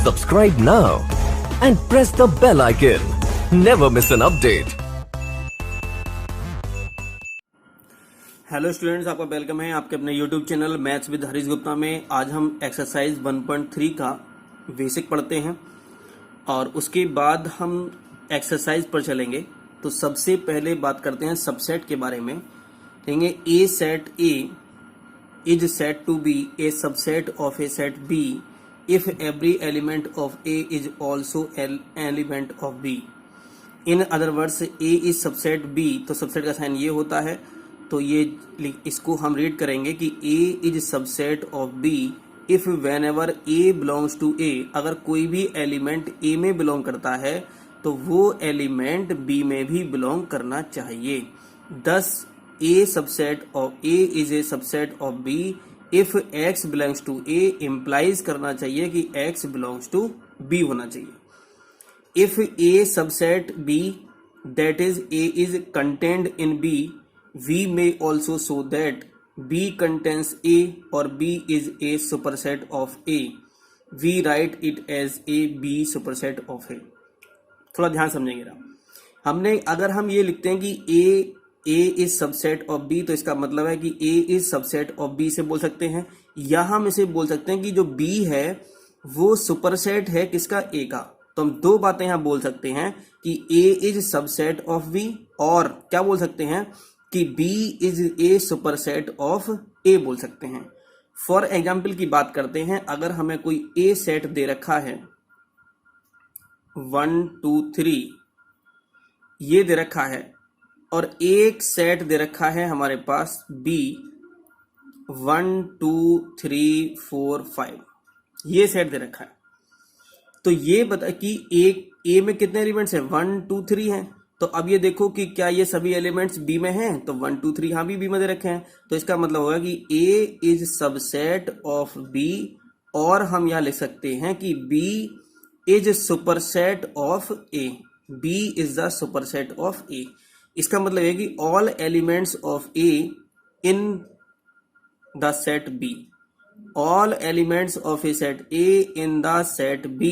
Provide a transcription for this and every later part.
Subscribe now and press the bell icon. Never miss an update. Hello students, आपका welcome है आपके अपने YouTube channel maths with Harish Gupta में। आज हम एक्सरसाइज 1.3 का बेसिक पढ़ते हैं और उसके बाद हम एक्सरसाइज पर चलेंगे। तो सबसे पहले बात करते हैं सबसेट के बारे में। कहेंगे a set A is said to be a subset of a set B if every element of A is also an element of B. In other words, A is subset B, तो subset का sign ये होता है। तो ये इसको हम read करेंगे कि A is subset of B if whenever A belongs to A। अगर कोई भी एलिमेंट A में बिलोंग करता है तो वो एलिमेंट B में भी बिलोंग करना चाहिए। Thus A subset of A is a subset of B if X belongs to A implies करना चाहिए कि X बिलोंग्स टू B होना चाहिए। If A subset B that is A is contained in B, we may also show that B contains A or B is a superset of A. We write it as a B superset of A. थोड़ा ध्यान समझेंगे ना। हमने अगर हम ये लिखते हैं कि A is subset of B, तो इसका मतलब है कि A is subset of B से बोल सकते हैं, या हम इसे बोल सकते हैं कि जो B है वो सुपरसेट है किसका, A का। तो हम दो बातें यहाँ बोल सकते हैं कि A is subset of B, और क्या बोल सकते हैं कि B is a superset of A बोल सकते हैं। फॉर एग्जाम्पल की बात करते हैं, अगर हमें कोई A सेट दे रखा है 1 2 3 ये दे रखा है, और एक सेट दे रखा है हमारे पास B 1 2 3 4 5, ये सेट दे रखा है। तो ये बता कि एक A में कितने एलिमेंट्स हैं, 1 2 3 हैं। तो अब ये देखो कि क्या ये सभी एलिमेंट्स B में हैं, तो 1 2 3 यहाँ भी B में दे रखे हैं। तो इसका मतलब होगा कि A is subset of B, और हम यहाँ लिख सकते हैं कि B is superset of A। B is the superset of A। इसका मतलब है कि all elements of A in the set B, all elements of a set A in the set B।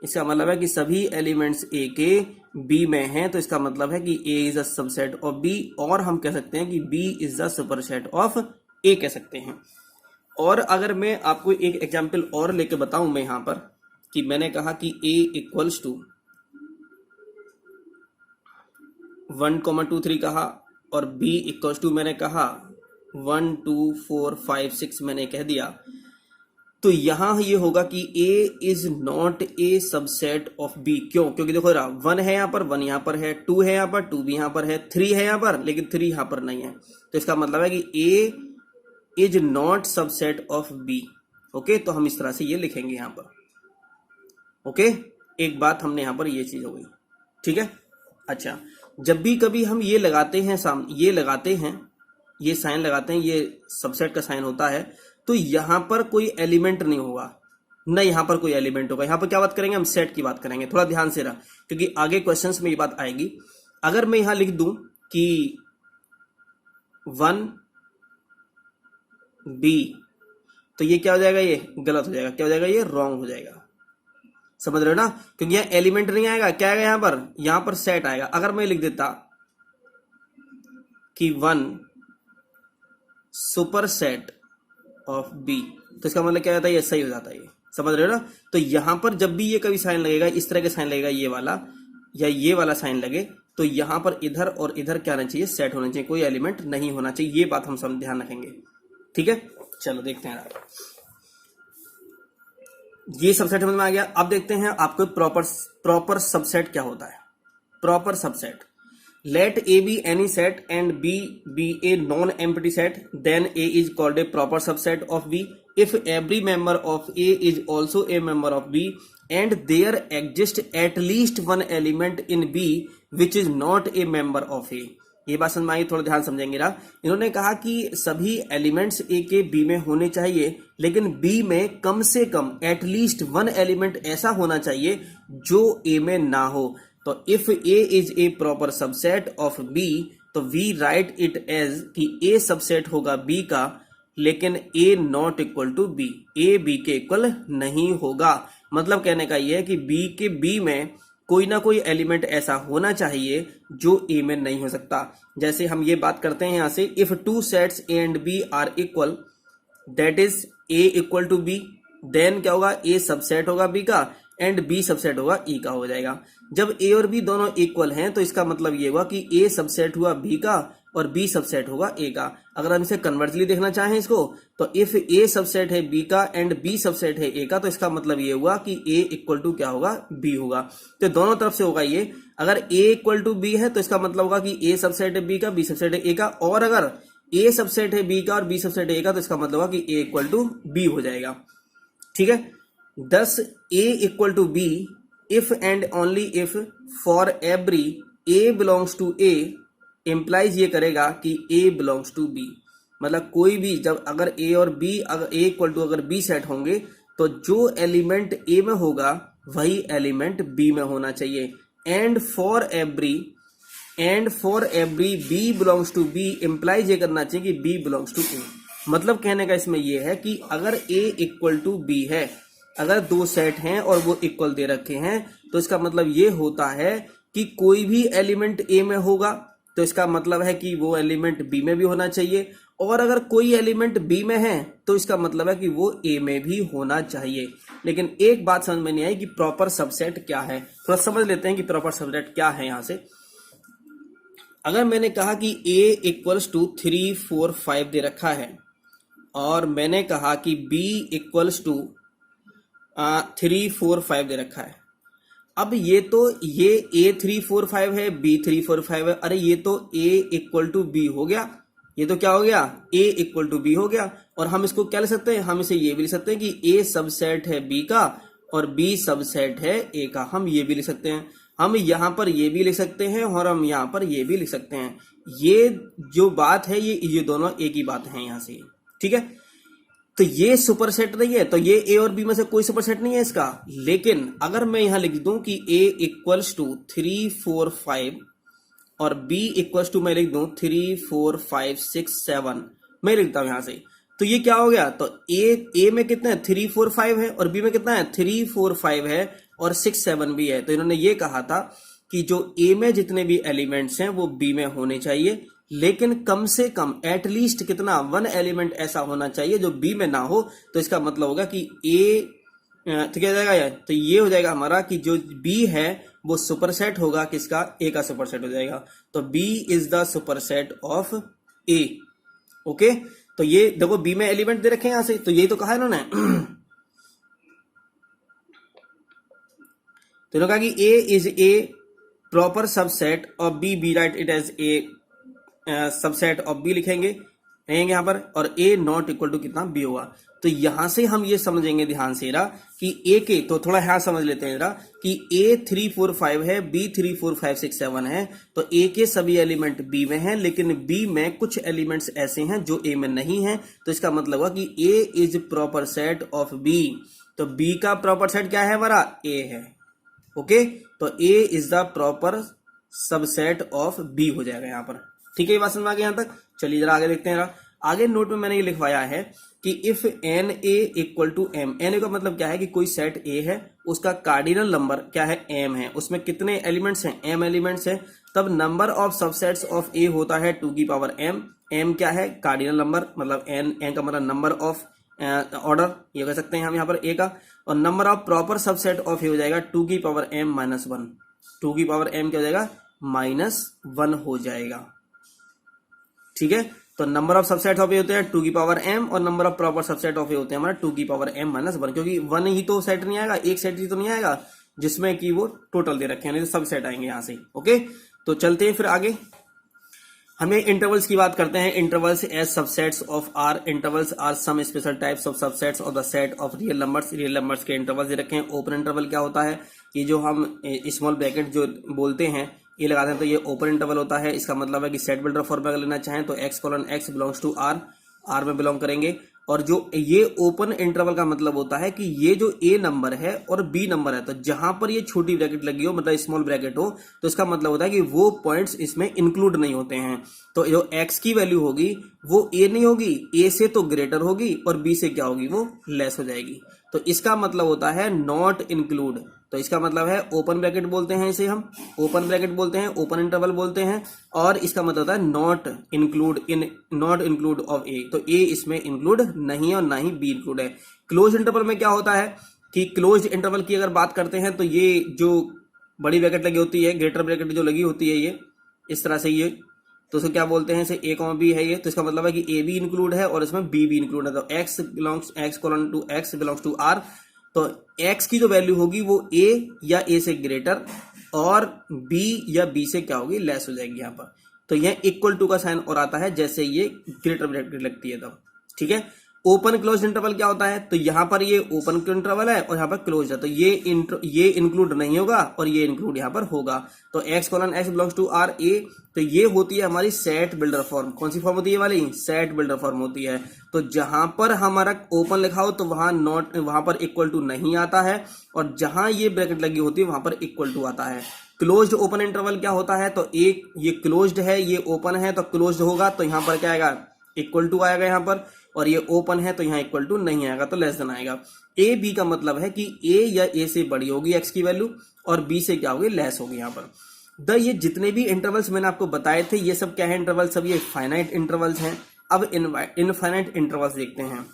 इसका मतलब है कि सभी एलिमेंट्स A के B में हैं, तो इसका मतलब है कि A is a subset of B, और हम कह सकते हैं कि B is the superset of A कह सकते हैं। और अगर मैं आपको एक एग्जांपल और लेके बताऊं मैं यहाँ पर, कि मैंने कहा कि A इक्वल्स टू 1,2 3 कहा, और B इक्वल्स टू मैंने कहा 1 2 4 5 6 मैंने कह दिया, तो यहां ये होगा कि A is not a subset of B। क्यों? क्योंकि देखो 1 है यहाँ पर, 1 यहाँ पर है, 2 है यहाँ पर, 2 भी यहाँ पर है, 3 है यहाँ पर, लेकिन 3 यहाँ पर नहीं है। तो इसका मतलब है कि A is not subset of B। Okay, तो हम इस तरह से ये लिखेंगे यहाँ पर। ओके, एक बात हमने यहाँ पर ये चीज हो गई, ठीक है। अच्छा, जब भी कभी हम ये लगाते हैं ये लगाते हैं, ये साइन लगाते हैं, ये सबसेट का साइन होता है, तो यहां पर कोई एलिमेंट नहीं होगा, न यहां पर कोई एलिमेंट होगा। यहां पर क्या बात करेंगे, हम सेट की बात करेंगे। थोड़ा ध्यान से रहा, क्योंकि आगे क्वेश्चंस में ये बात आएगी। अगर मैं यहां लिख दूं कि 1 B, तो ये क्या हो जाएगा, ये गलत हो जाएगा। क्या हो जाएगा, ये रॉन्ग हो जाएगा। समझ रहे हो ना, क्योंकि यहां एलिमेंट नहीं आएगा। क्या आएगा यहां पर सेट आएगा। अगर मैं लिख देता कि 1 सुपर सेट ऑफ B, तो इसका मतलब क्या होता है, ये सही हो जाता है। ये समझ रहे हो ना। तो यहां पर जब भी ये कभी साइन लगेगा, इस तरह के साइन लगेगा, ये वाला या ये वाला साइन लगे, तो यहां पर इधर और इधर क्या होना चाहिए, सेट होना चाहिए, कोई एलिमेंट नहीं होना चाहिए। ये बात हम सब ध्यान रखेंगे, ठीक है। चलो देखते हैं, ये सबसेट समझ में आ गया। अब देखते हैं आपको प्रॉपर सबसेट क्या होता है। Proper subset, let A be any set and B be a non-empty set, then A is called a proper subset of B if every member of A is also a member of B and there exists at least one element in B which is not a member of A। ये बात समझ में आई, थोड़ा ध्यान समझेंगे ना। इन्होंने कहा कि सभी एलिमेंट्स A के B में होने चाहिए, लेकिन B में कम से कम एटलीस्ट वन एलिमेंट ऐसा होना चाहिए जो A में ना हो। तो if A is a proper subset of B, तो वी राइट इट एज कि A सबसेट होगा B का, लेकिन A not equal to B, A B के इक्वल नहीं होगा। मतलब कहने का ये है कि बी के बी में कोई ना कोई एलिमेंट ऐसा होना चाहिए जो ए में नहीं हो सकता। जैसे हम ये बात करते हैं यहां से, if two sets A and B are equal, that is A equal to B, then क्या होगा, ए सबसेट होगा बी का एंड बी सबसेट होगा ई का हो जाएगा। जब ए और बी दोनों इक्वल हैं तो इसका मतलब ये हुआ कि ए सबसेट हुआ बी का और बी सबसेट होगा ए का। अगर हम इसे कन्वर्जली देखना चाहें इसको, तो इफ ए सबसेट है बी का एंड बी सबसेट है ए का, तो इसका मतलब ये हुआ कि ए इक्वल टू क्या होगा, बी होगा। तो दोनों तरफ से होगा ये। अगर ए इक्वल टू बी है तो इसका मतलब होगा कि ए सबसेट है बी का, बी सबसेट है ए का, और अगर ए सबसेट है बी का और बी सबसेट है ए का, तो इसका मतलब होगा कि ए इक्वल टू बी हो जाएगा। ठीक है, thus A equal to B if and only if for every a belongs to A implies ये करेगा कि ए बिलोंग्स टू बी। मतलब कोई भी, जब अगर ए और बी, अगर ए इक्वल टू अगर बी सेट होंगे तो जो एलिमेंट ए में होगा वही एलिमेंट बी में होना चाहिए। And for every B belongs to B implies ये करना चाहिए कि बी बिलोंग्स टू ए। मतलब कहने का इसमें यह है कि अगर ए इक्वल टू बी है, अगर दो सेट हैं और वो इक्वल दे रखे हैं, तो इसका मतलब ये होता है कि कोई भी एलिमेंट ए में होगा तो इसका मतलब है कि वो एलिमेंट बी में भी होना चाहिए, और अगर कोई एलिमेंट बी में है तो इसका मतलब है कि वो ए में भी होना चाहिए। लेकिन एक बात समझ में नहीं आई कि प्रॉपर सबसेट क्या है। थोड़ा समझ लेते हैं कि प्रॉपर सबसेट क्या है। यहां से अगर मैंने कहा कि ए इक्वल्स टू 3 4 5 दे रखा है और मैंने कहा कि बी इक्वल्स टू 3 4 5 दे रखा है, अब ये ए 3 4 5 है, बी 3 4 5 है, अरे ये तो ए इक्वल टू बी हो गया, ये तो क्या हो गया, ए इक्वल टू बी हो गया। और हम इसको क्या लिख सकते हैं, हम इसे ये भी लिख सकते हैं कि ए सबसेट है बी का और बी सबसेट है ए का। हम ये भी लिख सकते हैं, हम यहां पर ये भी लिख सकते हैं और हम यहां पर ये भी लिख सकते हैं। ये जो बात है ये दोनों एक ही बात है यहां से। ठीक है, तो ये सुपरसेट नहीं है, तो ये ए और बी में से कोई सुपरसेट नहीं है इसका। लेकिन अगर मैं यहां लिख दूं कि ए इक्वल्स टू 3 4 5 और बी इक्वल्स टू मैं लिख दूं 3 4 5 6 7, मैं लिखता हूं यहां से, तो ये क्या हो गया, तो ए में कितना है 3 4 5 है और बी में कितना है 3 4 5 है और 6 7 भी है। तो इन्होंने ये कहा था कि जो ए में जितने भी एलिमेंट्स हैं वो बी में होने चाहिए, लेकिन कम से कम एटलीस्ट कितना, वन एलिमेंट ऐसा होना चाहिए जो बी में ना हो। तो इसका मतलब होगा कि ए, तो क्या हो जाएगा यार, तो ये हो जाएगा हमारा कि जो बी है वो सुपरसेट होगा किसका, ए का सुपरसेट हो जाएगा। तो B is the superset of A. Okay, तो ये देखो बी में एलिमेंट दे रखे हैं यहां से, तो यही तो कहा इन्होंने। तो इन्होंने कहा कि A is a proper subset of B right it as a subset of B लिखेंगे यहां पर, और ए नॉट इक्वल टू कितना, बी होगा। तो यहां से हम ये समझेंगे ध्यान से रहा कि ए के, तो थोड़ा यहां समझ लेते हैं जरा कि ए 3 4 5 है, बी 3 4 5 6 7 है, तो ए के सभी एलिमेंट बी में हैं, लेकिन बी में कुछ एलिमेंट्स ऐसे हैं जो ए में नहीं है। तो इसका मतलब हुआ कि A is proper set of B. तो बी का प्रॉपर सेट क्या है हमारा, ए है। ओके, तो A is the proper subset of B हो जाएगा यहां पर। ठीक है, ये बात समझ में आ गई यहां तक। चलिए जरा आगे देखते हैं। आगे नोट में मैंने ये लिखवाया है कि if N A equal to M, N A का मतलब क्या है कि कोई सेट ए है, उसका कार्डिनल नंबर क्या है, एम है, उसमें कितने एलिमेंट्स हैं, एम एलिमेंट्स हैं, तब नंबर ऑफ सबसेट्स ऑफ ए होता है 2 की पावर एम। एम क्या है, कार्डिनल नंबर, मतलब एन का मतलब नंबर ऑफ ऑर्डर, ये कह सकते हैं हम यहाँ पर ए का, और number of proper subset of A हो जाएगा 2 की पावर एम माइनस 1। 2 की पावर एम क्या हो जाएगा, -1 हो जाएगा। ठीक है, तो number of subset of A होते हैं 2 की पावर एम और number of proper subset of A होते हैं हमारा 2 की पावर एम माइनस 1, क्योंकि 1 ही तो सेट नहीं आएगा, एक सेट ही तो नहीं आएगा जिसमें कि वो टोटल दे रखे हैं, नहीं तो सब सेट आएंगे यहां से। ओके, तो चलते हैं फिर आगे। हमें इंटरवल्स की बात करते हैं। Intervals as subsets of R, intervals are some special types of subsets of the set of real numbers. Real numbers के इंटरवल्स दे रखे हैं। ओपन इंटरवल क्या होता है, कि जो हम स्मॉल ब्रैकेट जो बोलते हैं ये लगाते हैं, तो ये ओपन इंटरवल होता है। इसका मतलब है कि सेट बिल्डर फॉर्म अगर लेना चाहें तो x:x belongs to R, R में बिलोंग करेंगे। और जो ये ओपन इंटरवल का मतलब होता है कि ये जो ए नंबर है और बी नंबर है, तो जहां पर ये छोटी ब्रैकेट लगी हो, मतलब स्मॉल ब्रैकेट हो, तो इसका मतलब होता है कि वो पॉइंट्स इसमें इंक्लूड नहीं होते हैं। तो जो x की वैल्यू होगी वो ए नहीं होगी, ए से तो ग्रेटर होगी और बी से क्या होगी, वो लेस हो जाएगी। तो तो इसका मतलब होता है नॉट इंक्लूड। तो इसका मतलब है ओपन ब्रैकेट बोलते हैं इसे, हम ओपन ब्रैकेट बोलते हैं, ओपन इंटरवल बोलते हैं, और इसका मतलब होता है नॉट इंक्लूड ऑफ ए। तो ए इसमें इंक्लूड नहीं है और ना ही बी इंक्लूड है। क्लोज इंटरवल में क्या होता है कि क्लोज इंटरवल की अगर बात करते हैं तो ये जो बड़ी ब्रैकेट लगी होती है, ग्रेटर ब्रैकेट जो लगी होती है, ये इस तरह से, ये तो उसको क्या बोलते हैं, इसे ए कॉमा बी है ये, तो इसका मतलब है कि ए भी इंक्लूड है और इसमें बी भी इंक्लूड है। तो x बिलोंग्स टू r, तो x की जो वैल्यू होगी वो a या a से ग्रेटर और b या b से क्या होगी, लेस हो जाएगी यहाँ पर। तो यह इक्वल टू का साइन और आता है जैसे ये ग्रेटर ब्रैकेट लगती है तब। ठीक है। ओपन क्लोज इंटरवल क्या होता है, तो यहां पर ये ओपन इंटरवल है और यहां पर क्लोज है, तो ये इंक्लूड नहीं होगा और ये इंक्लूड यहां पर होगा। तो x belongs to r a, तो ये होती है हमारी सेट बिल्डर फॉर्म। कौन सी फॉर्म होती है वाली, सेट बिल्डर फॉर्म होती है। तो जहां पर हमारा ओपन लिखा हो तो वहां पर इक्वल टू नहीं आता है, और जहां ये ब्रैकेट लगी होती है वहां पर इक्वल टू आता है। क्लोज्ड ओपन इंटरवल क्या होता है, तो एक ये क्लोज्ड है, ये ओपन है, तो क्लोज्ड होगा तो यहां पर क्या आएगा, इक्वल टू आएगा यहाँ पर, और ये ओपन है तो यहाँ इक्वल टू नहीं आएगा, तो लेस देन आएगा। ए बी का मतलब है कि ए या ए से बड़ी होगी एक्स की वैल्यू और बी से क्या होगी, लेस होगी यहाँ पर। ये जितने भी इंटरवल्स मैंने आपको बताए थे ये सब क्या है, इंटरवल सब ये फाइनाइट इंटरवल्स हैं। अब इनफाइनाइट इंटरवल्स देखते हैं।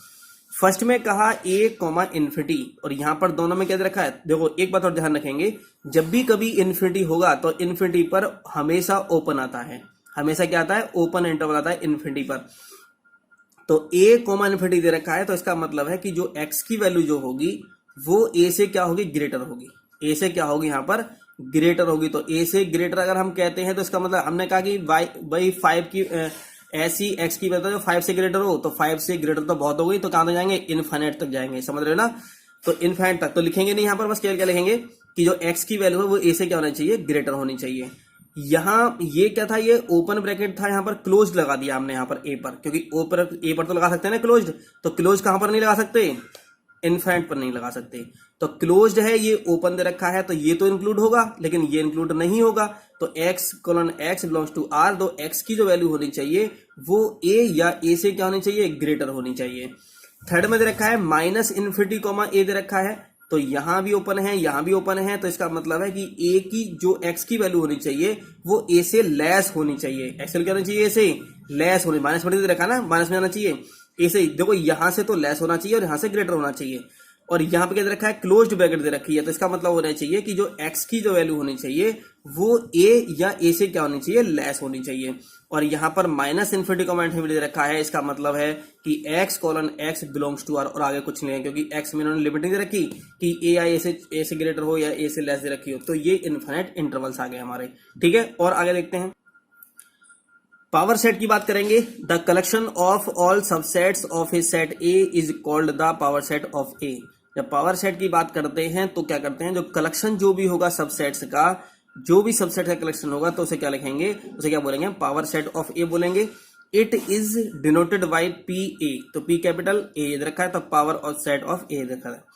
फर्स्ट में कहा ए कॉमा इन्फिनिटी, और यहां पर दोनों में क्या दे रखा है, देखो एक बात और ध्यान रखेंगे, जब भी कभी इन्फिनिटी होगा तो इन्फिनिटी पर हमेशा ओपन आता है, हमेशा क्या आता है, ओपन इंटरवल आता है इन्फिनिटी पर। तो ए कॉमा इन्फिनिटी दे रखा है, तो इसका मतलब है कि जो एक्स की वैल्यू जो होगी वो ए से क्या होगी, ग्रेटर होगी, ए से क्या होगी यहाँ पर, ग्रेटर होगी। तो ए से ग्रेटर अगर हम कहते हैं तो इसका मतलब हमने कहा कि बाई 5 की ऐसी एक्स की वैल्यू जो 5 से ग्रेटर हो, तो 5 से ग्रेटर तो बहुत हो गई, तो कहां तक जाएंगे, इनफाइनाइट तक जाएंगे, समझ रहे हो ना। तो इनफाइनाइट तक तो लिखेंगे नहीं यहाँ पर, बस क्या लिखेंगे कि जो एक्स की वैल्यू है वो ए से क्या होना चाहिए, ग्रेटर होनी चाहिए। यहाँ ये क्या था, ये ओपन ब्रैकेट था, यहाँ पर क्लोज लगा दिया हमने यहाँ पर ए पर, क्योंकि ए पर तो लगा सकते हैं ना क्लोज्ड, तो क्लोज कहां पर नहीं लगा सकते, इनफाइनाइट पर नहीं लगा सकते। तो क्लोज्ड है, ये ओपन दे रखा है, तो ये तो इंक्लूड होगा लेकिन ये इंक्लूड नहीं होगा। तो x बिलोंग्स टू r, तो x की जो वैल्यू होनी चाहिए वो a या a से क्या होनी चाहिए, ग्रेटर होनी चाहिए। थर्ड में दे रखा है माइनस इन्फिनिटी कॉमा a दे रखा है, तो यहां भी ओपन है, यहां भी ओपन है, तो इसका मतलब है कि a की जो x की वैल्यू होनी चाहिए वो a से लेस होनी चाहिए। एक्सेल क्या होनी चाहिए, a से लेस होनी, माइनस में दे रखा ना, माइनस में आना चाहिए, ए से, देखो यहां से तो लेस होना चाहिए और यहां से ग्रेटर होना चाहिए। और यहां पे क्या दे रखा है, क्लोज्ड ब्रैकेट दे रखी है, तो इसका मतलब होना चाहिए कि जो x की जो वैल्यू होनी चाहिए वो a या a से क्या होनी चाहिए, लेस होनी चाहिए। और यहां पर माइनस इन्फिनिटी का दे रखा है, इसका मतलब है कि x बिलोंग्स टू r, और आगे कुछ नहीं है क्योंकि x में इन्होंने लिमिट नहीं दे रखी कि a या a से ग्रेटर हो या a से लेस दे रखी हो। तो ये इनफाइनाइट इंटरवल्स आ गए हमारे, ठीक है। और आगे देखते हैं, पावर सेट की बात करेंगे। The collection of all subsets of a set A is called the power set of A. जब पावर सेट की बात करते हैं तो क्या करते हैं, जो कलेक्शन जो भी होगा सबसेट्स का, जो भी सबसेट का कलेक्शन होगा तो उसे क्या लिखेंगे, उसे क्या बोलेंगे, पावर सेट ऑफ ए बोलेंगे। It is denoted by P A, तो पी कैपिटल ए रखा है, तो power of set of A रखा है।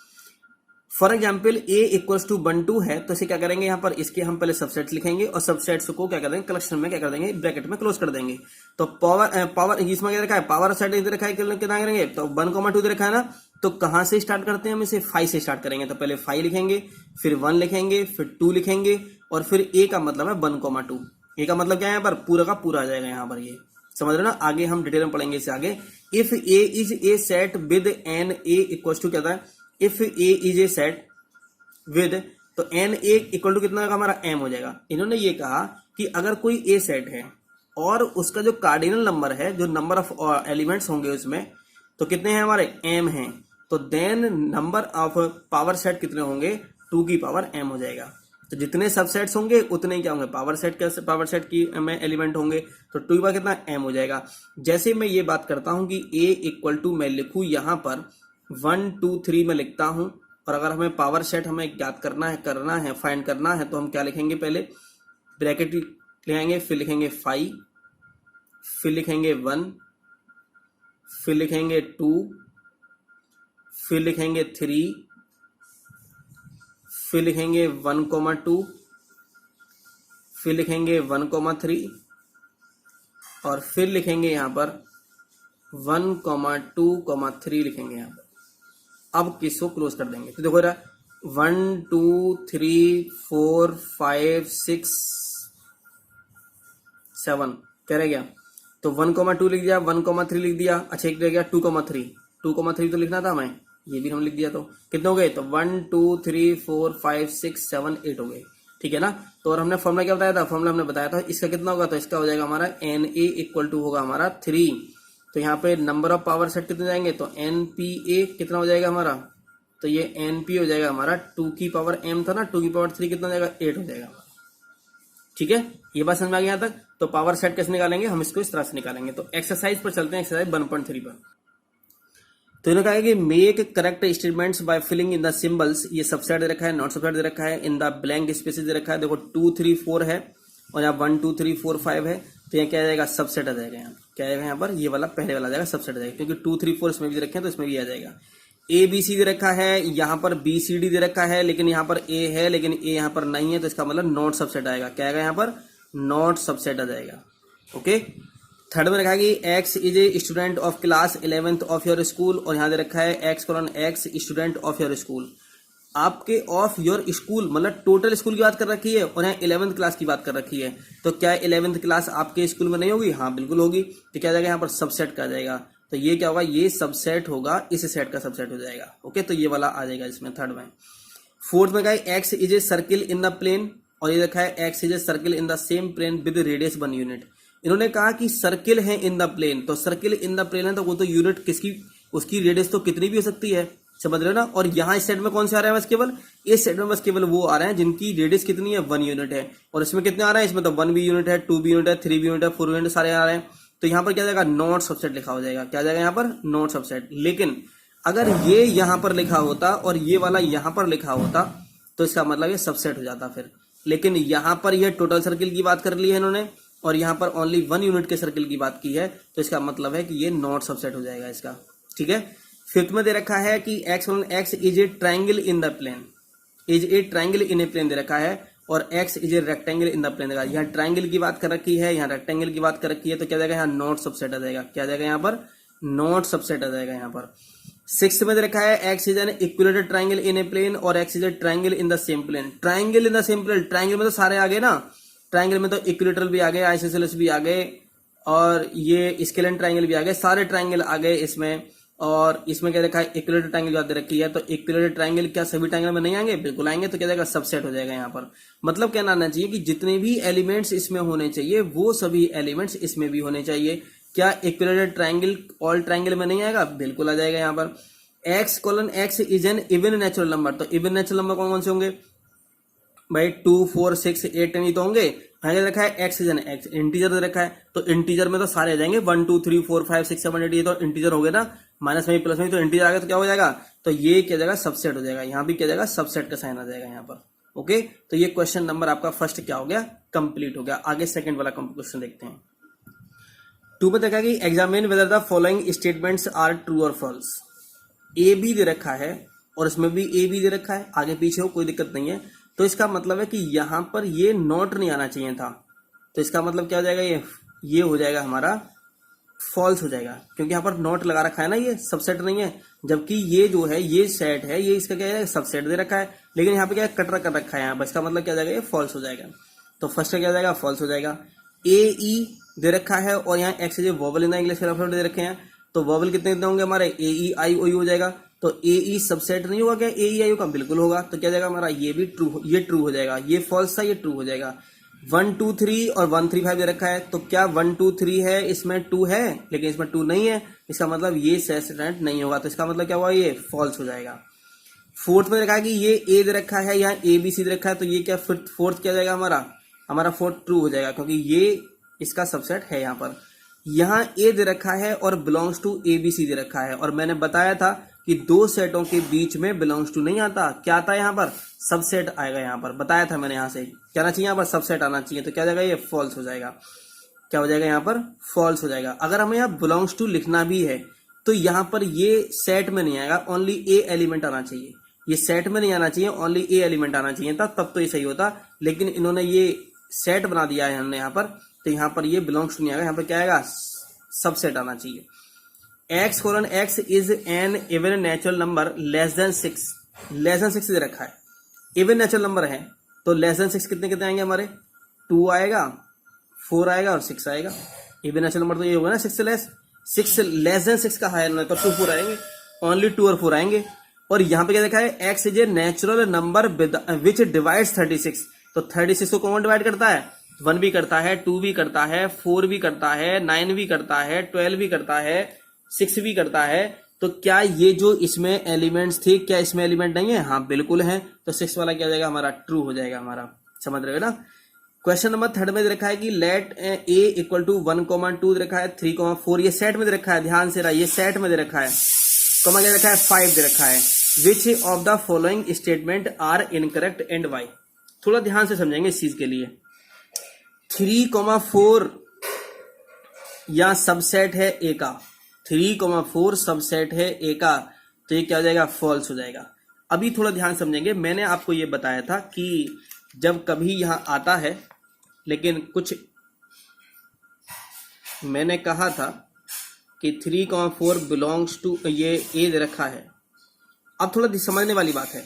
For example A equals to 1 2 है, तो इसे क्या करेंगे, यहाँ पर इसके हम पहले सबसेट्स लिखेंगे और सबसेट्स को क्या कर देंगे, कलेक्शन में क्या कर देंगे, ब्रैकेट में क्लोज कर देंगे। तो पावर इसमें क्या रखा है, पावर सेट इधर रखा है, कितना करेंगे, तो 1 2 रखा है ना, तो कहां से स्टार्ट करते हैं हम इसे, 5 से स्टार्ट करेंगे। तो पहले 5 लिखेंगे, फिर 1 लिखेंगे, फिर 2 लिखेंगे, और फिर ए का मतलब है 1 2। ए का मतलब क्या है, यहाँ पर पूरा का पूरा आ जाएगा, यहाँ पर ये समझ रहे हो ना। आगे हम डिटेल में पढ़ेंगे इसे आगे। If A is a set with n A equals to क्या था, if A is a set with, तो एन ए इक्वल टू कितना हमारा m हो जाएगा। इन्होंने ये कहा कि अगर कोई ए सेट है और उसका जो कार्डिनल नंबर है, जो नंबर ऑफ एलिमेंट्स होंगे उसमें, तो कितने हैं हमारे, m हैं, तो then number of power set कितने होंगे, 2 की पावर m हो जाएगा। तो जितने सबसेट्स होंगे उतने क्या होंगे, पावर सेट की में एलिमेंट होंगे, तो 2 का कितना m हो जाएगा। जैसे मैं ये बात करता हूं कि a इक्वल टू मैं लिखूं यहां पर 1 2 3 में लिखता हूं, और अगर हमें पावर सेट हमें ज्ञात करना है फाइंड करना है, तो हम क्या लिखेंगे, पहले ब्रैकेट लिखेंगे, फिर लिखेंगे 5, फिर लिखेंगे 1, फिर लिखेंगे 2, फिर लिखेंगे 3, फिर लिखेंगे 1 2, फिर लिखेंगे 1 3, और फिर लिखेंगे यहां पर 1 2 3 लिखेंगे यहाँ पर। अब किसको क्लोज कर देंगे, तो देखो रहा 1 2 3 4 5 6 7 क्या रह गया, तो 1,2 लिख दिया, 1,3 लिख दिया, अच्छा एक रह गया 2,3, 2,3 तो लिखना था हमें, ये भी हम लिख दिया, तो कितने हो गए, तो 1 2 3 4 5 6 7 8 हो गए, ठीक है ना। तो और हमने फॉर्मूला क्या बताया था, फॉर्मूला हमने बताया था इसका कितना होगा, तो इसका हो जाएगा हमारा Na इक्वल टू होगा हमारा 3, तो यहाँ पे नंबर ऑफ पावर सेट कितने जाएंगे, तो NPA कितना हो जाएगा हमारा, तो ये NP हो जाएगा हमारा 2 की पावर m था ना, 2 की पावर 3 कितना हो जाएगा 8 हो जाएगा, ठीक है। ये बात समझ में आ गया यहाँ तक। तो पावर सेट कैसे निकालेंगे, हम इसको इस तरह से निकालेंगे। तो एक्सरसाइज पर चलते हैं, एक्सरसाइज 1.3 पर। तो इन्होंने कहा है कि make correct statements by filling in the symbols, ये सबसेट दे रखा है, नॉट सबसेट दे रखा है, इन द ब्लैंक स्पेसेस दे रखा है, देखो 2 3 4 है और यहाँ 1 2 3 4 5 है, तो यहाँ क्या आ जाएगा, सबसेट आ जाएगा, यहाँ क्या आएगा, यहाँ पर ये वाला पहले वाला आ जाएगा, सबसेट आ जाएगा, क्योंकि 2 3 4 इसमें भी दे रखे हैं तो इसमें भी आ जाएगा। ABC दे रखा है, यहाँ पर BCD दे रखा है, लेकिन यहाँ पर A है, लेकिन A यहाँ पर नहीं है, तो इसका मतलब नॉट सबसेट आएगा, क्या आएगा यहाँ पर, नॉट सबसेट आ जाएगा, ओके। थर्ड में रखा है कि X is a student of class 11th of your school, और यहाँ दे रखा है X student of your school, आपके ऑफ योर स्कूल मतलब टोटल स्कूल की बात कर रखी है, और यहाँ 11th क्लास की बात कर रखी है, तो क्या 11th क्लास आपके स्कूल में नहीं होगी, हाँ बिल्कुल होगी, तो क्या जाएगा यहाँ पर सबसेट का आ जाएगा, तो ये क्या होगा, ये सबसेट होगा, इस सेट का सबसेट हो जाएगा, ओके। तो ये वाला आ जाएगा इसमें थर्ड में। फोर्थ में क्या है, X is a circle in the plane, और ये रखा है X is a circle in the same plane with radius 1 unit. इन्होंने कहा कि सर्किल है इन द प्लेन, तो सर्किल इन द प्लेन है तो वो तो यूनिट किसकी, उसकी रेडियस तो कितनी भी हो सकती है, समझ रहे हो ना। और यहाँ इस सेट में कौन से आ रहे हैं, बस केवल इस सेट में बस केवल वो आ रहे हैं जिनकी रेडियस कितनी है, 1 यूनिट है, और इसमें कितने आ रहे हैं, इसमें तो 1 भी यूनिट है, 2 भी यूनिट है, 3 भी यूनिट है, 4 यूनिट सारे आ रहे हैं, तो यहाँ पर क्या जाएगा, नॉट सबसेट लिखा हो जाएगा, क्या जाएगा यहाँ पर, नॉट सबसेट। लेकिन अगर ये यहाँ पर लिखा होता और ये वाला यहाँ पर लिखा होता तो इसका मतलब ये सबसेट हो जाता फिर, लेकिन यहाँ पर ये टोटल सर्किल की बात कर ली है इन्होंने, और यहाँ पर ओनली 1 यूनिट के सर्किल की बात की है, तो इसका मतलब है कि ये नॉट सबसेट हो जाएगा इसका, ठीक है। फिफ्थ में दे रखा है कि X is a triangle in the plane, is a triangle in a plane दे रखा है, और X is a rectangle in the plane देखा, यहाँ ट्राइंगल की बात कर रखी है, यहाँ रेक्टेंगल की बात कर रखी है, तो क्या जाएगा यहाँ नॉट सबसेट आ जाएगा, क्या जाएगा यहाँ पर, नॉट सबसेट आ जाएगा यहाँ पर। सिक्स्थ में दे रखा है X is an equilateral triangle in a plane, और X is a triangle in the same plane. Triangle in the same plane, triangle में तो सारे आ गए ना, ट्राइंगल में तो इक्विलेटरल भी आ गए, आइसोसेलेस भी आ गए, और ये स्केलेन ट्राइंगल भी आ गए, सारे ट्राइंगल आ गए इसमें। और इसमें क्या रखा है, इक्विलेटरल ट्राइंगल बात दे रखी है, तो इक्विलेटरल ट्राइंगल क्या सभी ट्राइंगल में नहीं आएंगे, बिल्कुल आएंगे, तो क्या जाएगा, सबसेट हो जाएगा यहाँ पर। मतलब क्या आना चाहिए कि जितने भी एलिमेंट्स इसमें होने चाहिए वो सभी एलिमेंट्स इसमें भी होने चाहिए। क्या इक्विलेटरल ट्राइंगल ऑल ट्राइंगल में नहीं आएगा, बिल्कुल आ जाएगा यहाँ पर। X is N even natural number, तो इवन नेचुरल नंबर कौन कौन से होंगे भाई, 2 4 6 8 10 तो होंगे। आगे रखा है X is an X integer दे रखा है, तो इंटीजर में तो सारे आ जाएंगे, 1 2 3 4 5 6 7 8, ये तो इंटीजर हो गए ना, माइनस में प्लस में तो इंटीजर आ गया, तो क्या हो जाएगा, तो ये क्या जाएगा, सबसेट हो जाएगा, यहाँ भी क्या जाएगा, सबसेट का साइन आ जाएगा यहाँ पर, ओके। तो ये क्वेश्चन नंबर आपका फर्स्ट क्या हो गया, कंप्लीट हो गया। आगे सेकंड वाला क्वेश्चन देखते हैं। 2 में देखा कि examine whether the following statements are true और फॉल्स। ए बी दे रखा है और इसमें भी ए बी दे रखा है, आगे पीछे हो कोई दिक्कत नहीं है, तो इसका मतलब है कि यहां पर ये नॉट नहीं आना चाहिए था, तो इसका मतलब क्या हो जाएगा, ये हो जाएगा हमारा फॉल्स हो जाएगा, क्योंकि यहाँ पर नॉट लगा रखा है ना, ये सबसेट नहीं है, जबकि ये जो है ये सेट है, ये इसका क्या है, सबसेट दे रखा है, लेकिन यहाँ पे क्या कटर कर रखा है यहाँ पर, इसका मतलब क्या हो जाएगा, ये फॉल्स हो जाएगा। तो फर्स्ट क्या हो जाएगा, फॉल्स हो जाएगा। ए ई दे रखा है और यहाँ एक्स जो vowel in the English alphabet दे रखे हैं, तो वोवल कितने होंगे हमारे, ए ई आई ओ यू हो जाएगा, तो ए ई सबसेट नहीं होगा क्या, ए ई आई ओ का बिल्कुल होगा, तो क्या जाएगा हमारा, ये भी ट्रू, ये ट्रू हो जाएगा, ये फॉल्स था, ये ट्रू हो जाएगा। 1 2 3 और 1 3 5 दे रखा है, तो क्या 1 2 3 है, इसमें 2 है, लेकिन इसमें 2 नहीं है, इसका मतलब ये सेट नहीं होगा, तो इसका मतलब क्या हुआ, ये फॉल्स हो जाएगा। फोर्थ में रखा है कि ये ए दे रखा है, यहाँ ए बी सी दे रखा है, तो ये क्या फोर्थ क्या जाएगा हमारा फोर्थ ट्रू हो जाएगा, क्योंकि ये इसका सबसेट है। यहाँ पर यहाँ ए दे रखा है और belongs to a b c दे रखा है, और मैंने बताया था कि दो सेटों के बीच में बिलोंग्स टू नहीं आता, क्या आता है यहाँ पर, सबसेट आएगा, यहाँ पर बताया था मैंने, यहाँ से क्या आना चाहिए, यहाँ पर सबसेट आना चाहिए, तो क्या जाएगा, ये फॉल्स हो जाएगा, क्या हो जाएगा यहाँ पर, फॉल्स हो जाएगा। अगर हमें यहाँ बिलोंग्स टू लिखना भी है तो यहाँ पर ये सेट में नहीं आएगा, ओनली ए एलिमेंट आना चाहिए, ये सेट में नहीं आना चाहिए, ओनली ए एलिमेंट आना चाहिए था, तब तो ये सही होता, लेकिन इन्होंने ये सेट बना दिया है हमने यहाँ पर, तो यहाँ पर ये बिलोंग्स टू नहीं आएगा, यहाँ पर क्या आएगा, सबसेट आना चाहिए। x colon x is N even natural number less than 6 दे रखा है, इवन नेचुरल नंबर है तो लेस देन 6 कितने कितने आएंगे हमारे, 2 आएगा, 4 आएगा और 6 आएगा। इवन नेचुरल नंबर तो ये होगा ना 6 लेस देन 6 का हायर तो 2 4 आएंगे, ओनली 2 और 4 आएंगे। और यहाँ पे क्या देखा है, x is a natural number which divides 36, तो 36 को कौन डिवाइड करता है, 1 भी करता है, 2 भी करता है, 4 भी करता है, 9 भी करता है, 12 भी करता है, 6 भी करता है। तो क्या ये जो इसमें एलिमेंट्स थे, क्या इसमें एलिमेंट नहीं है, हाँ बिल्कुल है। तो 6 वाला क्या हो जाएगा हमारा, ट्रू हो जाएगा हमारा, समझ रहे हो ना। क्वेश्चन नंबर 3 में दे रखा है कि लेट a इक्वल टू 1,2 दे रखा है, 3,4 ये सेट में दे रखा है, ध्यान से रहा, ये सेट में दे रखा है, कॉमा क्या रखा है, 5 दे रखा है। Which of the following statement are incorrect and why. थोड़ा ध्यान से समझेंगे इस चीज के लिए। 3,4 या सबसेट है ए का, 3,4 सबसेट है ए का, तो ये क्या हो जाएगा, फॉल्स हो जाएगा। अभी थोड़ा ध्यान समझेंगे, मैंने आपको ये बताया था कि जब कभी यहां आता है, लेकिन कुछ मैंने कहा था कि 3,4 बिलोंग्स टू, ये ए दे रखा है। अब थोड़ा समझने वाली बात है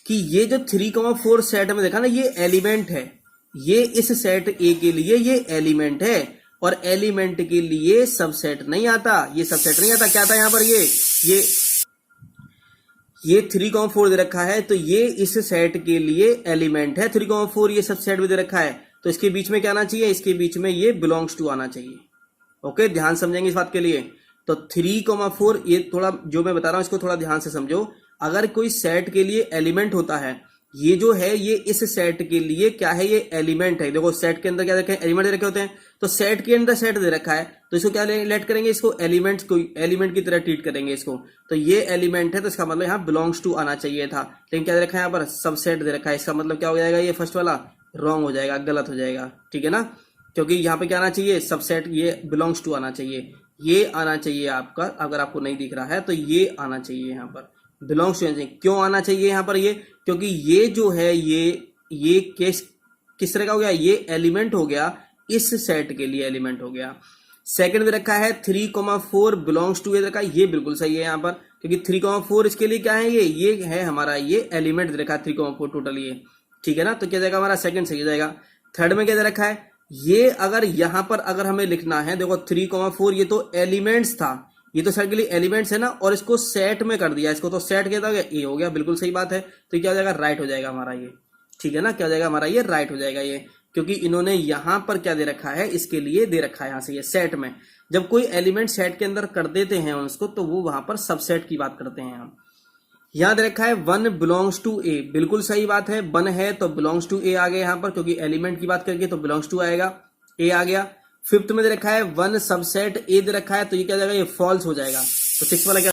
कि ये जो 3,4 सेट में देखा ना, ये एलिमेंट है, ये इस सेट ए के लिए ये एलिमेंट है, और एलिमेंट के लिए सबसेट नहीं आता, ये सबसेट नहीं आता। क्या आता है यहाँ पर, ये 3,4 दे रखा है, तो ये इस सेट के लिए एलिमेंट है, 3,4 ये सबसेट में दे रखा है, तो इसके बीच में क्या आना चाहिए, इसके बीच में ये बिलोंग्स टू आना चाहिए। ओके, ध्यान समझेंगे इस बात के लिए। तो 3,4 ये थोड़ा जो मैं बता रहा हूं इसको थोड़ा ध्यान से समझो। अगर कोई सेट के लिए एलिमेंट होता है, ये जो है ये इस सेट के लिए क्या है, ये एलिमेंट है। देखो सेट के अंदर क्या रखे हैं, एलिमेंट रखे होते हैं, तो सेट के अंदर सेट दे रखा है, तो इसको क्या लेट करेंगे, इसको एलिमेंट की तरह ट्रीट करेंगे इसको। तो ये एलिमेंट है, तो इसका मतलब यहाँ बिलोंग्स टू आना चाहिए था, लेकिन क्या दे रखा है यहाँ पर, सबसेट दे रखा है। इसका मतलब क्या हो जाएगा, ये फर्स्ट वाला रॉन्ग हो जाएगा, गलत हो जाएगा, ठीक है ना, क्योंकि यहाँ पे क्या आना चाहिए, सबसेट, ये बिलोंग्स टू आना चाहिए, ये आना चाहिए आपका। अगर आपको नहीं दिख रहा है तो ये आना चाहिए यहाँ पर, बिलोंग्स टू आना चाहिए। क्यों आना चाहिए यहाँ पर ये, क्योंकि ये जो है ये केस किस तरह का हो गया, ये एलिमेंट हो गया, इस सेट के लिए एलिमेंट हो गया। सेकंड में रखा है 3,4 बिलोंग्स टू, ये रखा है, ये बिल्कुल सही है यहाँ पर, क्योंकि 3,4 इसके लिए क्या है, ये है हमारा, ये एलिमेंट रखा है 3,4 टोटल, ये ठीक है ना। तो क्या जाएगा हमारा, सेकंड सही हो जाएगा। थर्ड में क्या दे रखा है, ये अगर यहां पर अगर हमें लिखना है, देखो 3,4 ये तो एलिमेंट्स था, ये तो सेट के लिए एलिमेंट्स है ना, और इसको सेट में कर दिया, इसको तो सेट कहता है, ए हो गया, बिल्कुल सही बात है। तो क्या हो जाएगा, राइट हो जाएगा हमारा ये, ठीक है ना, क्या हो जाएगा हमारा ये, राइट हो जाएगा ये, क्योंकि इन्होंने यहां पर क्या दे रखा है, इसके लिए दे रखा है यहां से, ये सेट में जब कोई एलिमेंट सेट के अंदर कर देते हैं उसको, तो वो वहां पर सबसेट की बात करते हैं हम। याद रखा है 1 बिलोंग्स टू ए, बिल्कुल सही बात है, 1 है तो बिलोंग्स टू ए आ गया यहाँ पर, क्योंकि एलिमेंट की बात करके तो बिलोंग्स टू आएगा, ए आ गया। फिफ्थ में दे रखा है 1 सबसेट ए दे रखा है, तो ये क्या जाएगा, ये फॉल्स हो जाएगा। तो 6 वाला क्या,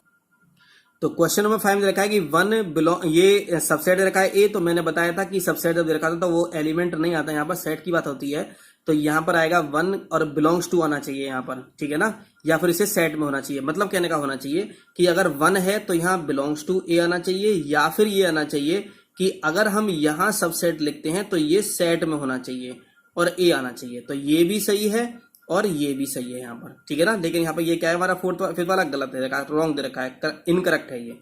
तो क्वेश्चन नंबर 5 में दे रखा है कि 1 बिलोंग, ये सबसेट दे रखा है ए, तो मैंने बताया था कि सबसेट जब दे रखा था तो वो एलिमेंट नहीं आता, यहाँ पर सेट की बात होती है, तो यहाँ पर आएगा 1 और बिलोंग्स टू आना चाहिए यहाँ पर, ठीक है ना, या फिर इसे सेट में होना चाहिए। मतलब कहने का होना चाहिए कि अगर 1 है तो यहाँ बिलोंग्स टू ए आना चाहिए, या फिर ये आना चाहिए कि अगर हम यहाँ सबसेट लिखते हैं तो ये सेट में होना चाहिए और ए आना चाहिए। तो ये भी सही है और ये भी सही है यहाँ पर, ठीक है ना। लेकिन यहाँ पर ये क्या है, हमारा फिफ्थ वाला गलत है, रॉन्ग दे रखा है, इनकरेक्ट है ये।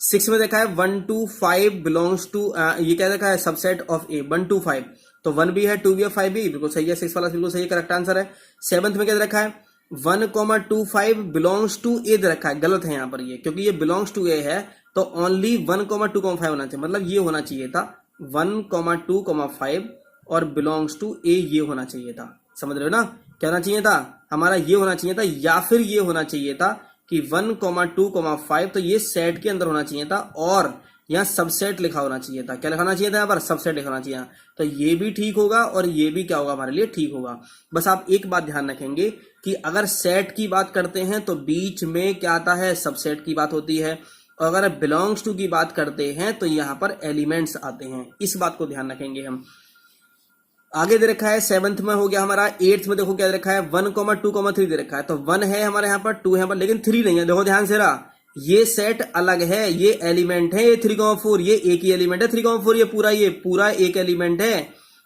6 में देखा है 1 to 5 बिलोंग्स टू, ये क्या देखा है, सबसेट ऑफ ए, 1 to 5, तो 1 भी है, 2 भी है, 5 भी, बिल्कुल सही है, 6 वाला बिल्कुल सही है, करेक्ट आंसर है। 7th में क्या रखा है, 1,25 बिलोंग्स टू ए दे रखा है, गलत है यहाँ पर ये, क्योंकि ये बिलोंग्स टू ए है, तो ओनली 1,2,5 होना चाहिए, मतलब ये होना चाहिए था 1,2,5 और बिलोंग्स टू ए ये होना चाहिए था, समझ रहे हो ना। क्या होना चाहिए था हमारा, ये होना चाहिए था, या फिर ये होना चाहिए था कि 1,2,5, तो ये सेट के अंदर होना चाहिए था, और यहाँ सबसेट लिखा होना चाहिए था। क्या लिखाना चाहिए था यहाँ पर, सबसेट लिखाना चाहिए। तो ये भी ठीक होगा और ये भी क्या होगा, हमारे लिए ठीक होगा। बस आप एक बात ध्यान रखेंगे कि अगर सेट की बात करते हैं तो बीच में क्या आता है, सबसेट की बात होती है, और अगर बिलोंग्स टू की बात करते हैं तो यहाँ पर एलिमेंट्स आते हैं। इस बात को ध्यान रखेंगे हम। आगे दे रखा है 7th में हो गया हमारा। 8th में देखो क्या दे रखा है, 1,2,3 दे रखा है, तो 1 है हमारे यहाँ पर, 2 है पर, लेकिन 3 नहीं है। देखो ध्यान से रहा, ये सेट अलग है, ये एलिमेंट है, ये 3,4 ये एक ही एलिमेंट है, 3,4 ये पूरा एक एलिमेंट है,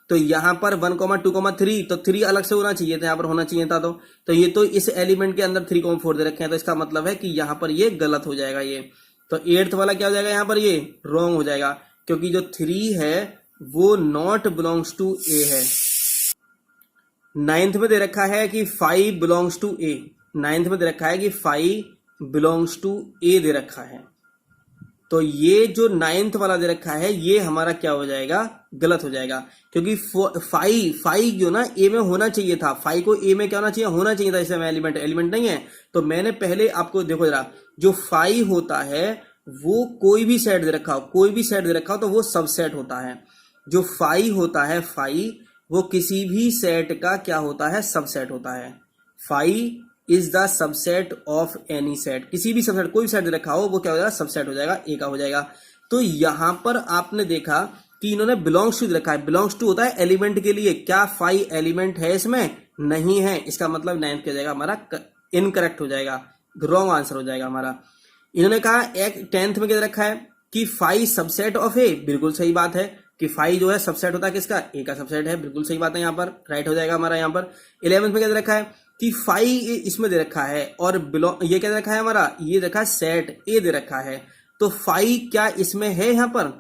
तो यहाँ पर 1,2,3 तो 3 अलग से होना चाहिए था, यहाँ पर होना चाहिए था। तो ये तो इस एलिमेंट के अंदर 3,4 दे रखे हैं, तो इसका मतलब है कि यहाँ पर ये गलत हो जाएगा ये। तो 8th वाला क्या हो जाएगा, यहाँ पर ये रॉन्ग हो जाएगा, क्योंकि जो 3 है वो नॉट बिलोंग्स टू ए है। 9th में दे रखा है कि 5 बिलोंग्स टू ए, 9th में दे रखा है कि 5 बिलोंग्स टू ए दे रखा है। तो ये जो 9th वाला दे रखा है ये हमारा क्या हो जाएगा, गलत हो जाएगा, क्योंकि 5 जो ना ए में होना चाहिए था, 5 को ए में क्या होना चाहिए, होना चाहिए था, इसमें एलिमेंट नहीं है। तो मैंने पहले आपको देखो जरा, जो 5 होता है वो कोई भी सेट दे रखा हो, कोई भी सेट दे रखा हो तो वो सबसेट होता है। जो 5 होता है 5 वो किसी भी सेट का क्या होता है, सबसेट होता है। 5 is the subset of any set, किसी भी सबसेट, कोई भी सेट दे रखा हो वो क्या हो जाएगा, सबसेट हो जाएगा, ए का हो जाएगा। तो यहां पर आपने देखा कि इन्होंने बिलोंग्स टू दे रखा है, बिलोंग्स टू होता है एलिमेंट के लिए, क्या 5 एलिमेंट है इसमें, नहीं है, इसका मतलब 9th क्या हो जाएगा हमारा, इनकरेक्ट हो जाएगा, रॉन्ग आंसर हो जाएगा हमारा। इन्होंने कहा एक 10th में क्या दे रखा है कि 5 सबसेट ऑफ ए, बिल्कुल सही बात है कि 5 जो है सबसेट होता है किसका, ए का सबसेट है, बिल्कुल सही बात है, यहाँ पर राइट हो जाएगा हमारा। यहाँ पर 11th में क्या दे रखा है कि 5 इसमें दे रखा है, और ये क्या दे रखा है हमारा, ये देखा सेट ए दे रखा है। तो 5 क्या इसमें है, यहाँ पर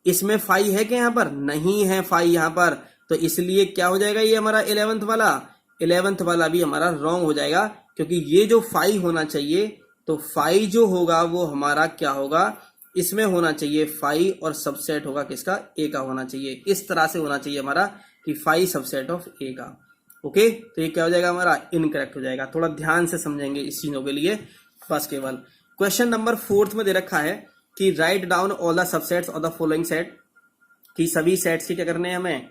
इसमें 5 है क्या, यहाँ पर नहीं है 5 यहाँ पर, तो इसलिए क्या हो जाएगा ये हमारा 11th वाला भी हमारा रॉन्ग हो जाएगा, क्योंकि ये जो 5 होना चाहिए, तो 5 जो होगा वो हमारा क्या होगा, इसमें होना चाहिए 5 और सबसेट होगा किसका, ए का होना चाहिए। इस तरह से होना चाहिए हमारा कि 5 सबसेट ऑफ ए का। ओके, तो ये क्या हो जाएगा हमारा, इनकरेक्ट हो जाएगा। थोड़ा ध्यान से समझेंगे इस चीजों के लिए बस केवल। क्वेश्चन नंबर 4th में दे रखा है कि write down all the subsets of the following set, कि सभी सेट्स के क्या करने हैं हमें,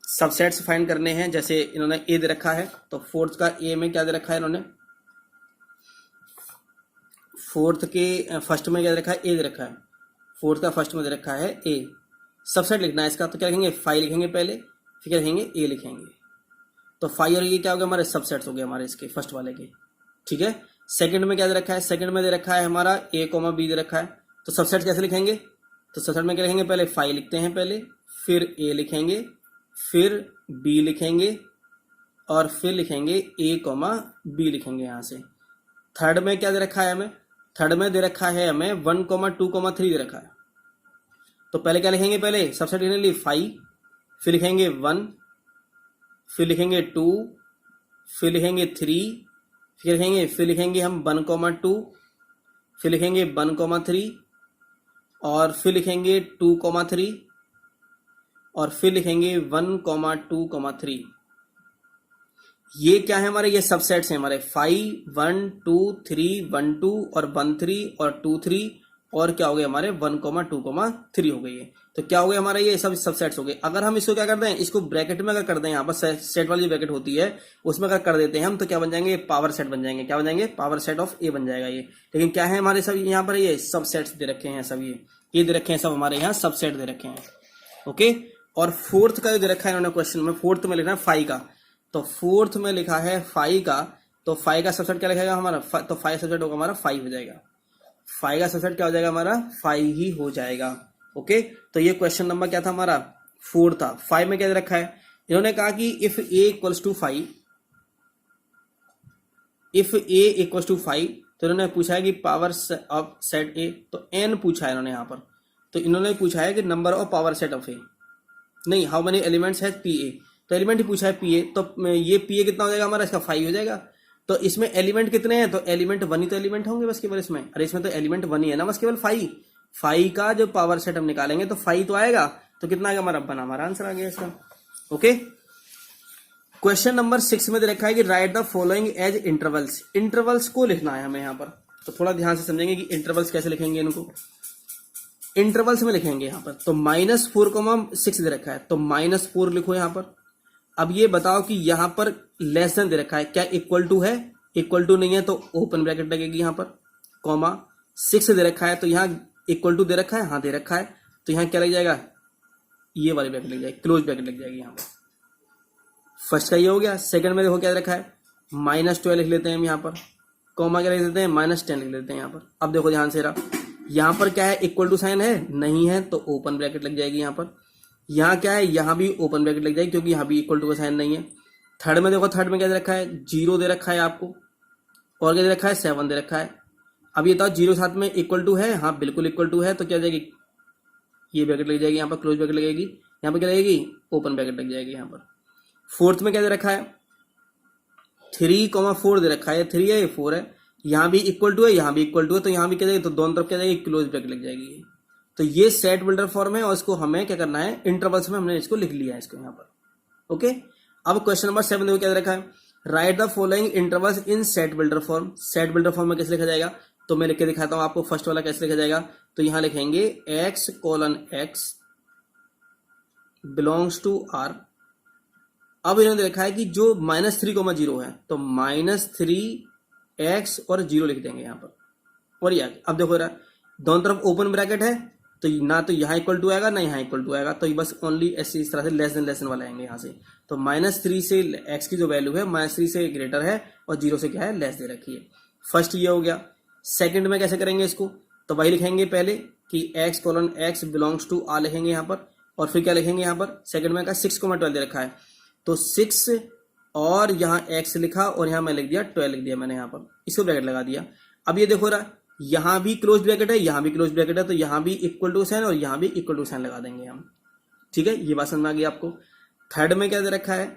सबसेट्स फाइंड करने हैं। जैसे इन्होंने ए दे रखा है, तो 4th का ए में क्या दे रखा है इन्होंने, 4th के फर्स्ट में क्या दे रखा है, ए दे रखा है, 4th का फर्स्ट में दे रखा है ए, सबसेट लिखना है इसका, तो क्या लिखेंगे, 5 लिखेंगे पहले, फिर क्या लिखेंगे, ए लिखेंगे। तो 5 और ये क्या हो गया हमारे, सबसेट्स हो गए हमारे इसके फर्स्ट वाले के, ठीक है। सेकंड में क्या दे रखा है, सेकंड में दे रखा है हमारा ए कॉमा बी दे रखा है, तो सबसेट कैसे लिखेंगे, तो सबसेट में क्या लिखेंगे, पहले 5 लिखते हैं पहले, फिर ए लिखेंगे, फिर बी लिखेंगे, और फिर लिखेंगे ए कॉमा बी लिखेंगे यहाँ से। थर्ड में क्या दे रखा है हमें, थर्ड में दे रखा है हमें 1,2,3 दे रखा है, तो पहले क्या लिखेंगे, पहले सबसेट लिखने के लिए 5, फिर लिखेंगे 1, फिर लिखेंगे 2, फिर लिखेंगे 3, फिर लिखेंगे हम 1,2, फिर लिखेंगे 1,3, और फिर लिखेंगे 2,3, और फिर लिखेंगे 1,2,3। ये क्या है हमारे, ये सबसेट्स हैं हमारे, 5, 1, 2, 3, 1, 2 और 1, 3 और 2, 3, और क्या हो गए हमारे 1,2,3 हो गई है। तो क्या हो गया हमारा, ये सब सबसेट्स हो गए। अगर हम इसको क्या करते हैं, इसको ब्रैकेट में अगर कर दें, यहाँ पर सेट वाली जो ब्रैकेट होती है उसमें अगर कर देते हैं हम, तो क्या बन जाएंगे, पावर सेट बन जाएंगे, क्या बन जाएंगे, पावर सेट ऑफ ए बन जाएगा ये। लेकिन क्या है हमारे सब यहाँ पर, ये सबसेट्स दे रखे हैं सब, ये दे रखे हैं सब हमारे यहाँ सबसेट दे रखे हैं। ओके, और 4th का जो दे रखा है इन्होंने क्वेश्चन में, 4th में लिखना है 5 का, तो 4th में लिखा है 5 का, तो 5 का सबसेट क्या लिखेगा हमारा, तो 5 सबसेट होगा हमारा 5 हो जाएगा, 5 का सबसेट क्या हो जाएगा हमारा, 5 ही हो जाएगा। ओके, तो ये क्वेश्चन नंबर क्या था हमारा, 4 था। 5 में क्या दे रखा है, इन्होंने कहा कि if A equals to 5, if A equals to 5, तो इन्होंने पूछा है कि पावर ऑफ सेट ए, तो एन पूछा है इन्होंने यहाँ पर, तो इन्होंने पूछा है कि number of power set of A, नहीं हाउ मेनी एलिमेंट्स है पी ए, तो एलिमेंट ही पूछा है पी ए, तो ये पी ए कितना हो जाएगा हमारा, इसका 5 हो जाएगा। तो इसमें एलिमेंट कितने हैं, तो एलिमेंट 1 ही तो एलिमेंट होंगे बस केवल इसमें, अरे इसमें तो एलिमेंट 1 ही है ना बस केवल 5 का जो पावर सेट हम निकालेंगे तो 5 तो आएगा, तो कितना आएगा हमारा, बना हमारा आंसर आ गया इसका। ओके, क्वेश्चन नंबर 6 में दे रखा है कि write the following as intervals, intervals को लिखना है हमें यहाँ पर, तो थोड़ा ध्यान से समझेंगे कि इंटरवल्स कैसे लिखेंगे इनको। इंटरवल्स में लिखेंगे यहाँ पर, तो -4,6 दे रखा है, तो -4 लिखो यहाँ पर। अब ये बताओ कि यहाँ पर लेस देन दे रखा है, क्या इक्वल टू है, इक्वल टू नहीं है तो ओपन ब्रैकेट लगेगी यहाँ पर, कॉमा 6 दे रखा है, तो यहाँ इक्वल टू दे रखा है, हाँ दे रखा है, तो यहाँ क्या लग जाएगा, ये वाली ब्रैकेट लग जाएगी, क्लोज ब्रैकेट लग जाएगी यहाँ पर। फर्स्ट का ये हो गया। सेकंड में देखो क्या रखा है, -12 लिख लेते हैं हम यहाँ पर, कॉमा क्या लिख देते हैं, -10 लिख लेते हैं यहाँ पर। अब देखो ध्यान से रहा, यहाँ पर क्या है, इक्वल टू साइन है, नहीं है तो ओपन ब्रैकेट लग जाएगी यहाँ पर। यहाँ क्या है, यहाँ भी ओपन ब्रैकेट लग जाएगी क्योंकि यहाँ भी इक्वल टू का साइन नहीं है। थर्ड में देखो, थर्ड में क्या दे रखा है, 0 दे रखा है आपको, और क्या दे रखा है, 7 दे रखा है। अब ये बताओ 0 साथ में इक्वल टू है, हाँ बिल्कुल इक्वल टू है, तो क्या जाएगी, ये ब्रैकेट लग जाएगी, यहाँ पर क्लोज ब्रैकेट लगेगी, यहाँ पर क्या लगेगी, ओपन ब्रैकेट लग जाएगी यहाँ पर। फोर्थ में क्या दे रखा है, 3,4 दे रखा है, 3 है ये 4 है, यहाँ भी इक्वल टू है, यहाँ भी इक्वल टू है, तो यहाँ भी क्या जाएगी, तो दोनों तरफ क्या जाएगी, क्लोज ब्रैकेट लग जाएगी। तो ये सेट बिल्डर फॉर्म है और इसको हमें क्या करना है, इंटरवल्स में हमने इसको लिख लिया है इसको यहाँ पर। ओके, अब क्वेश्चन नंबर 7 देखो क्या दे रखा है, right the following intervals in set builder form. Set builder form में कैसे लिखा जाएगा, तो मैं लिख के दिखाता हूं आपको। फर्स्ट वाला कैसे लिखा जाएगा, तो यहां लिखेंगे x:x बिलोंग्स टू r। अब इन्होंने लिखा है कि जो -3,0 है तो -3x और 0 लिख देंगे यहां पर, और ये अब देखो रहा दोनों तरफ ओपन ब्रैकेट है, तो ना तो यहाँ इक्वल टू आएगा ना यहाँ इक्वल टू आएगा, तो ये बस ओनली ऐसे इस तरह से लेस देन वाला आएंगे यहाँ से। तो -3 से x की जो वैल्यू है -3 से ग्रेटर है और 0 से क्या है, लेस दे रखी है। फर्स्ट ये हो गया। सेकंड में कैसे करेंगे इसको, तो वही लिखेंगे पहले कि x:x बिलोंग्स टू r लिखेंगे यहाँ पर, और फिर क्या लिखेंगे यहाँ पर, सेकंड में का 6,12 दे रखा है, तो 6 और यहाँ x लिखा और यहाँ मैं लिख दिया 12 लिख दिया मैंने यहाँ पर, इसको ब्रैकेट लगा दिया। अब ये देखो रहा, यहाँ भी क्लोज ब्रैकेट है, यहाँ भी क्लोज ब्रैकेट है, तो यहाँ भी इक्वल टू साइन और यहाँ भी इक्वल टू साइन लगा देंगे हम। ठीक है, ये बात समझ में आ गई आपको। थर्ड में क्या दे रखा है,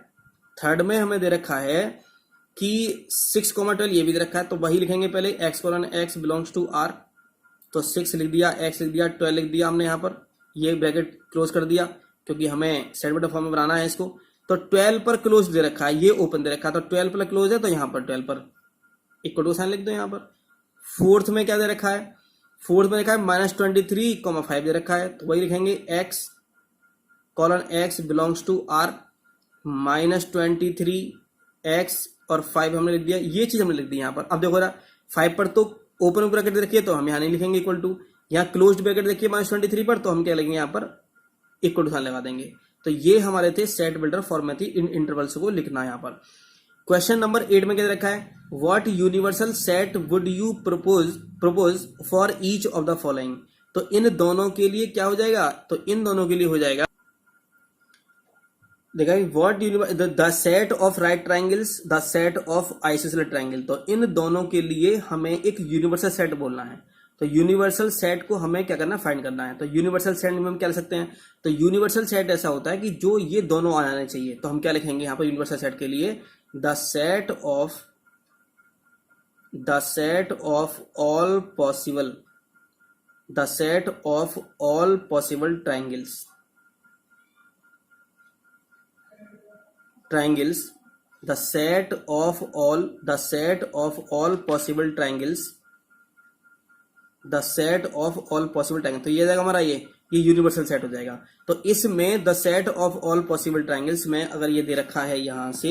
थर्ड में हमें दे रखा है कि 6,12 ये भी दे रखा है, तो वही लिखेंगे पहले x:x बिलोंग्स टू r, तो 6 लिख दिया, x लिख दिया, 12 लिख दिया हमने यहाँ पर, ये ब्रैकेट क्लोज कर दिया क्योंकि हमें सेट बिल्डर फॉर्म में बनाना है इसको। तो 12 पर क्लोज दे रखा है, ये ओपन दे रखा है, तो 12 पर क्लोज है, तो यहाँ पर 12 पर इक्वल टू साइन लिख दो यहाँ पर। फोर्थ में क्या दे रखा है, फोर्थ में लिखा है -23,5 दे रखा है, तो वही लिखेंगे x:x belongs to r, -23x और 5 हमने लिख दिया, ये चीज हमने लिख दी यहाँ पर। अब देखो रहा 5 पर तो ओपन ब्रैकेट देखिए, तो हम यहाँ नहीं लिखेंगे इक्वल टू, यहाँ क्लोज्ड ब्रैकेट देखिए -23 पर, तो हम क्या लिखेंगे यहाँ पर, इक्वल टू साइन लगा देंगे। तो ये हमारे थे सेट बिल्डर फॉर्म में थी इन इंटरवल्स को लिखना यहाँ पर। क्वेश्चन नंबर 8 में क्या रखा है, what universal set would you propose for each of the following. तो इन दोनों के लिए क्या हो जाएगा, तो इन दोनों के लिए हो जाएगा, देखा what the set of right triangles, the set of isosceles triangle. तो इन दोनों के लिए हमें एक यूनिवर्सल सेट बोलना है। तो यूनिवर्सल सेट को हमें क्या करना, फाइंड करना है। तो यूनिवर्सल सेट में हम क्या लिख सकते हैं, तो यूनिवर्सल सेट ऐसा होता है कि जो ये दोनों आ जाने चाहिए। तो हम क्या लिखेंगे यहाँ पर यूनिवर्सल सेट के लिए, the set of all possible triangles, the set of all possible triangles, तो ये जाएगा हमारा ये यूनिवर्सल सेट हो जाएगा। तो इसमें the set of all possible triangles में अगर ये दे रखा है यहाँ से,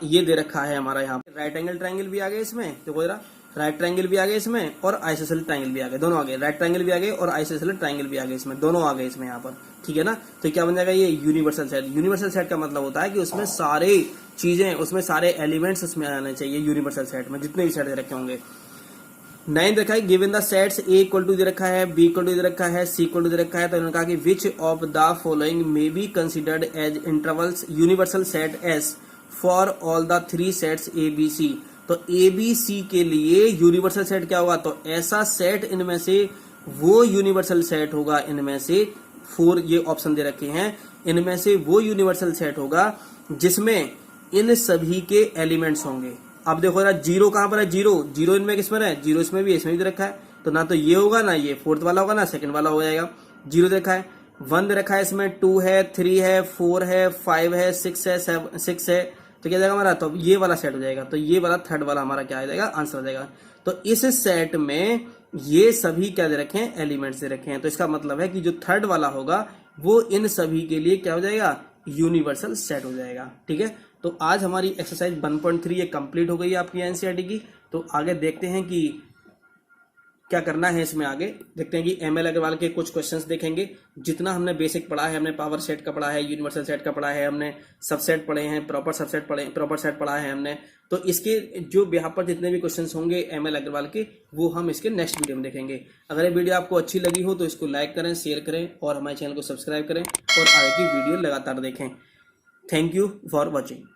ये दे रखा है हमारा यहाँ राइट एंगल ट्राइंगल भी आ गए इसमें, देखो जरा राइट ट्राइंगल भी आ गए इसमें और आइसोसेलेस ट्राइंगल भी आ गए, दोनों आ गए, राइट ट्राइंगल भी आ गए और आइसोसेलेस ट्राइंगल भी आ गए इसमें, दोनों आ गए इसमें यहाँ पर। ठीक है ना, तो क्या बन जाएगा ये यूनिवर्सल सेट। यूनिवर्सल सेट का मतलब होता है कि उसमें सारे चीजें, उसमें सारे एलिमेंट्स उसमें आने चाहिए यूनिवर्सल सेट में, जितने भी सेट दे रखे होंगे। 9 देखा है, given the sets A equal to दे रखा है, B इक्वल टू दे रखा है, C इक्वल टू दे रखा है, तो उन्होंने कहा कि which of the following may be considered as intervals universal set S for all the 3 sets A B C। तो A B C के लिए यूनिवर्सल सेट क्या होगा, तो ऐसा सेट इनमें से वो यूनिवर्सल सेट होगा, इनमें से 4 ये ऑप्शन दे रखे हैं, इनमें से वो यूनिवर्सल सेट होगा जिसमें इन सभी के एलिमेंट्स होंगे। अब देखो यार जीरो कहां पर है, जीरो इनमें किसमें है, जीरो इसमें भी इसमें भी दे रखा है, तो ना तो ये होगा ना ये फोर्थ वाला होगा ना सेकंड वाला हो जाएगा। जीरो दे रखा है, 1 दे रखा है, इसमें 2 है, 3 है, 4 है, 5 है, 6 है, 6 है, तो क्या जाएगा हमारा, तो ये वाला सेट हो जाएगा। तो ये वाला थर्ड वाला हमारा क्या आ जाएगा, आंसर हो जाएगा। तो इस सेट में ये सभी क्या दे रखे हैं, एलिमेंट्स दे रखे हैं। तो इसका मतलब है कि जो थर्ड वाला होगा वो इन सभी के लिए क्या हो जाएगा, यूनिवर्सल सेट हो जाएगा। ठीक है, तो आज हमारी एक्सरसाइज 1.3 ये कंप्लीट हो गई है आपकी एनसीईआरटी की। तो आगे देखते हैं कि क्या करना है इसमें आगे देखते हैं कि एमएल अग्रवाल के कुछ क्वेश्चंस देखेंगे। जितना हमने बेसिक पढ़ा है, हमने पावर सेट का पढ़ा है, यूनिवर्सल सेट का पढ़ा है, हमने सबसेट पढ़े हैं, प्रॉपर सबसेट पढ़े, प्रॉपर सेट पढ़ा है हमने। तो इसके जो यहाँ पर जितने भी क्वेश्चंस होंगे एमएल अग्रवाल के, वो हम इसके नेक्स्ट वीडियो में देखेंगे। अगर ये वीडियो आपको अच्छी लगी हो तो इसको लाइक करें, शेयर करें और हमारे चैनल को सब्सक्राइब करें और आगे की वीडियो लगातार देखें। Thank you for watching.